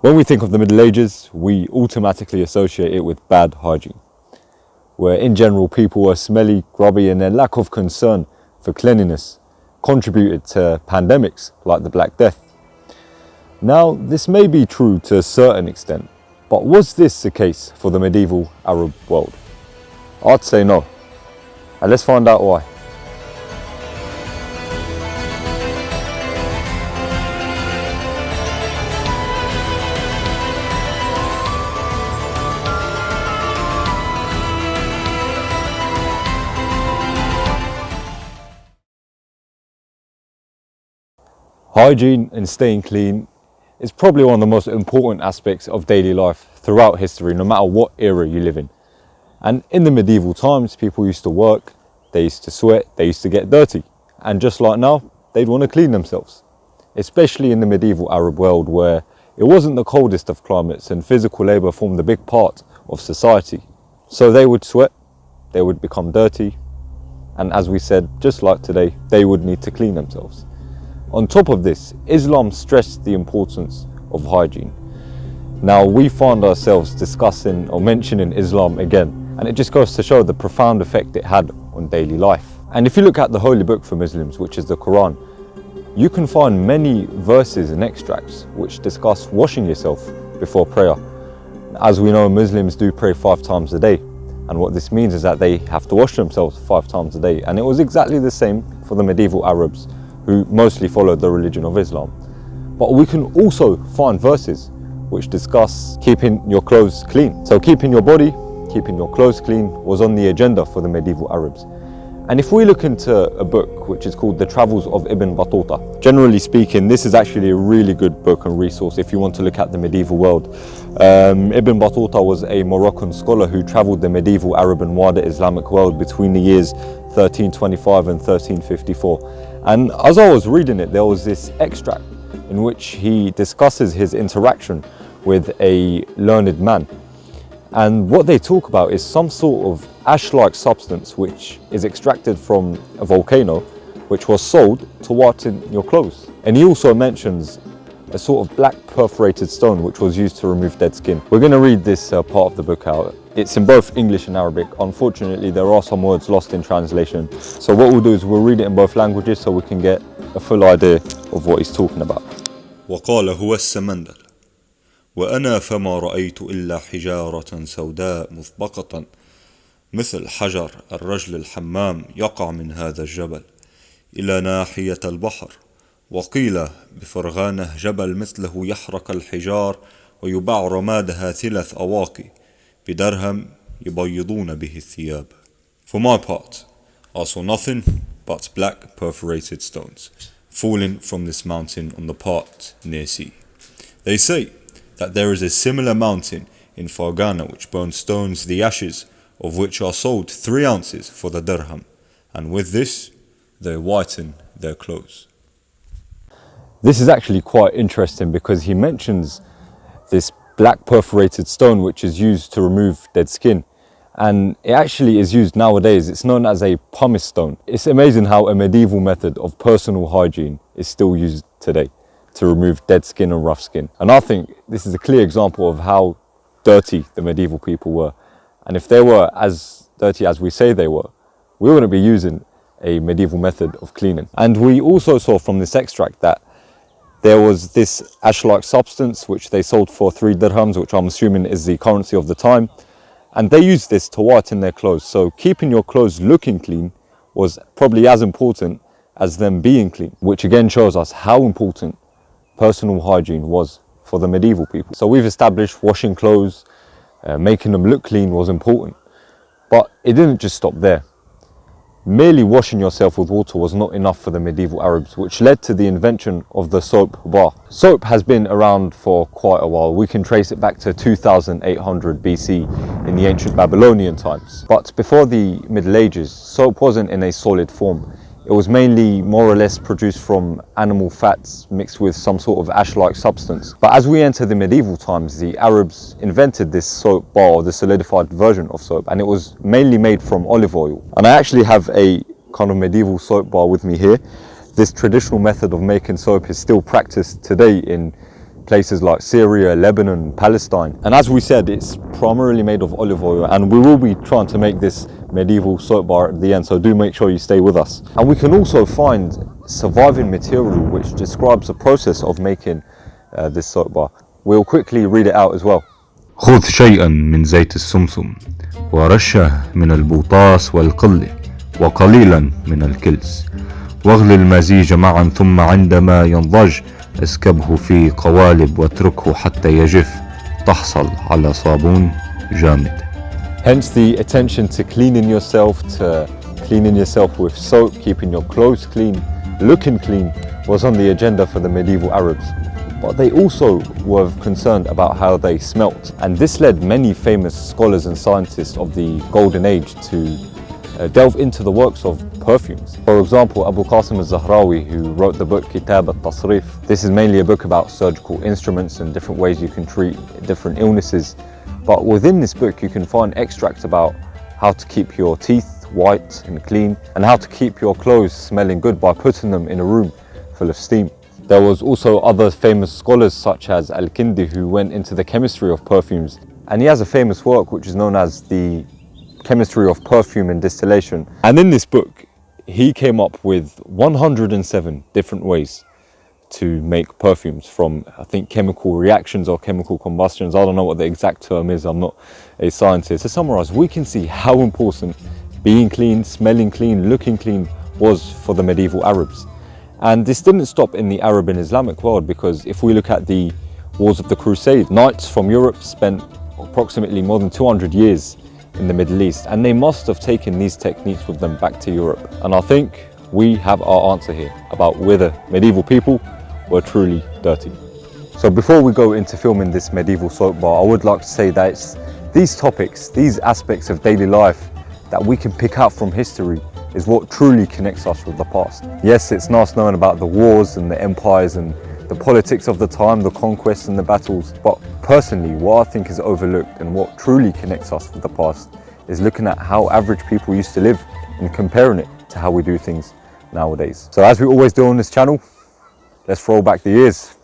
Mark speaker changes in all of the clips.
Speaker 1: When we think of the Middle Ages, we automatically associate it with bad hygiene, where in general people were smelly, grubby, and their lack of concern for cleanliness contributed to pandemics like the Black Death. Now, this may be true to a certain extent, but was this the case for the medieval Arab world? I'd say no, and let's find out why. Hygiene and staying clean is probably one of the most important aspects of daily life throughout history, no matter what era you live in. And in the medieval times, people used to work, they used to sweat, they used to get dirty. And just like now, they'd want to clean themselves. Especially in the medieval Arab world, where it wasn't the coldest of climates and physical labour formed a big part of society. So they would sweat, they would become dirty, and as we said, just like today, they would need to clean themselves. On top of this, Islam stressed the importance of hygiene. Now, we find ourselves discussing or mentioning Islam again, and it just goes to show the profound effect it had on daily life. And if you look at the holy book for Muslims, which is the Quran, you can find many verses and extracts which discuss washing yourself before prayer. As we know, Muslims do pray 5 times a day, and what this means is that they have to wash themselves 5 times a day. And it was exactly the same for the medieval Arabs, who mostly followed the religion of Islam. But we can also find verses which discuss keeping your clothes clean. So keeping your body, keeping your clothes clean was on the agenda for the medieval Arabs. And if we look into a book which is called The Travels of Ibn Battuta, generally speaking, this is actually a really good book and resource if you want to look at the medieval world. Ibn Battuta was a Moroccan scholar who travelled the medieval Arab and wider Islamic world between the years 1325 and 1354. And as I was reading it, there was this extract in which he discusses his interaction with a learned man. And what they talk about is some sort of ash-like substance which is extracted from a volcano, which was sold to whiten your clothes. And he also mentions a sort of black perforated stone which was used to remove dead skin. We're going to read this part of the book out. It's in both English and Arabic. Unfortunately, there are some words lost in translation. So what we'll do is we'll read it in both languages so we can get a full idea of what he's talking about.
Speaker 2: وقال هو السمندل وأنا فما رأيت إلا حجارة سوداء مثبقة مثل حجر الرجل الحمام يقع من هذا الجبل إلى ناحية البحر وقيل بفرغانه جبل مثله يحرق الحجار ويباع رمادها 3 أواقي بدرهم يبيضون به الثياب. For my part, I saw nothing but black perforated stones falling from this mountain on the part near sea. They say that there is a similar mountain in Fargana which burns stones, the ashes of which are sold 3 ounces for the dirham, and with this they whiten their clothes.
Speaker 1: This is actually quite interesting because he mentions this black perforated stone which is used to remove dead skin, and it actually is used nowadays. It's known as a pumice stone. It's amazing how a medieval method of personal hygiene is still used today to remove dead skin and rough skin. And I think this is a clear example of how dirty the medieval people were. And if they were as dirty as we say they were, we wouldn't be using a medieval method of cleaning. And we also saw from this extract that there was this ash-like substance which they sold for 3 dirhams, which I'm assuming is the currency of the time. And they used this to whiten their clothes. So keeping your clothes looking clean was probably as important as them being clean, which again shows us how important personal hygiene was for the medieval people. So we've established washing clothes, making them look clean was important. But it didn't just stop there. Merely washing yourself with water was not enough for the medieval Arabs, which led to the invention of the soap bar. Soap has been around for quite a while. We can trace it back to 2800 BC in the ancient Babylonian times. But before the Middle Ages, soap wasn't in a solid form. It was mainly more or less produced from animal fats mixed with some sort of ash-like substance. But as we enter the medieval times, the Arabs invented this soap bar, or the solidified version of soap, and it was mainly made from olive oil. And I actually have a kind of medieval soap bar with me here. This traditional method of making soap is still practiced today in places like Syria, Lebanon, Palestine. And as we said, it's primarily made of olive oil, and we will be trying to make this medieval soap bar at the end, so do make sure you stay with us. And we can also find surviving material which describes the process of making this soap bar. We'll quickly read it out as well.
Speaker 2: خذ شيئا من زيت السمسم ورشه من البوطاس والقل وقليلا من الكلس واغلي المزيج معا ثم عندما ينضج اسكبه في قوالب واتركه حتى يجف تحصل على صابون جامد.
Speaker 1: Hence the attention to cleaning yourself with soap, keeping your clothes clean, looking clean was on the agenda for the medieval Arabs. But they also were concerned about how they smelt. And this led many famous scholars and scientists of the Golden Age to delve into the works of perfumes. For example, Abu Qasim al-Zahrawi, who wrote the book Kitab al-Tasrif. This is mainly a book about surgical instruments and different ways you can treat different illnesses. But within this book, you can find extracts about how to keep your teeth white and clean, and how to keep your clothes smelling good by putting them in a room full of steam. There was also other famous scholars such as Al-Kindi, who went into the chemistry of perfumes. And he has a famous work which is known as the Chemistry of Perfume and Distillation. And in this book, he came up with 107 different ways to make perfumes from, I think, chemical reactions or chemical combustions. I don't know what the exact term is, I'm not a scientist. To summarize, we can see how important being clean, smelling clean, looking clean was for the medieval Arabs. And this didn't stop in the Arab and Islamic world, because if we look at the Wars of the Crusade, knights from Europe spent approximately more than 200 years in the Middle East, and they must have taken these techniques with them back to Europe. And I think we have our answer here about whether medieval people were truly dirty. So before we go into filming this medieval soap bar, I would like to say that it's these topics, these aspects of daily life that we can pick out from history is what truly connects us with the past. Yes, it's nice knowing about the wars and the empires and the politics of the time, the conquests and the battles, but personally what I think is overlooked and what truly connects us with the past is looking at how average people used to live and comparing it to how we do things nowadays. So as we always do on this channel, let's roll back the years.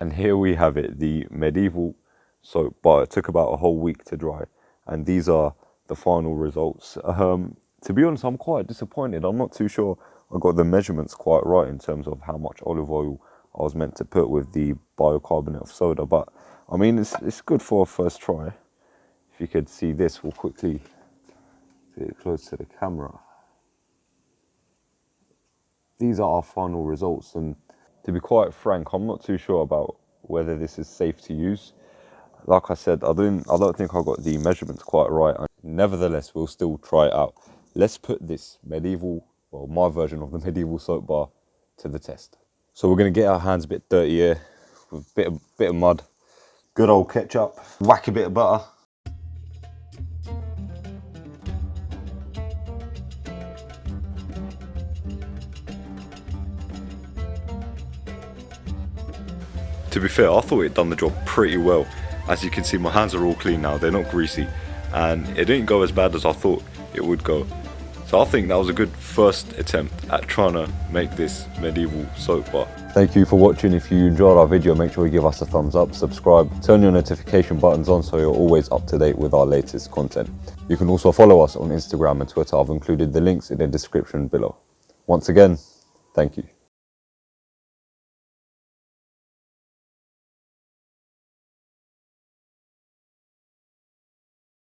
Speaker 1: And here we have it, the medieval soap bar. It took about a whole week to dry, and these are the final results. To be honest, I'm quite disappointed. I'm not too sure I got the measurements quite right in terms of how much olive oil I was meant to put with the bicarbonate of soda, but I mean, it's good for a first try. If you could see this, we'll quickly get it close to the camera. These are our final results, and to be quite frank, I'm not too sure about whether this is safe to use. Like I said, I don't think I got the measurements quite right. Nevertheless, we'll still try it out. Let's put this medieval, or my version of the medieval soap bar, to the test. So we're going to get our hands a bit dirty here with a bit of mud. Good old ketchup. Whack a bit of butter. To be fair, I thought it done the job pretty well. As you can see, my hands are all clean now, they're not greasy, and it didn't go as bad as I thought it would go. So I think that was a good first attempt at trying to make this medieval soap bar. Thank you for watching. If you enjoyed our video, make sure you give us a thumbs up, subscribe, turn your notification buttons on so you're always up to date with our latest content. You can also follow us on Instagram and Twitter. I've included the links in the description below. Once again, thank you.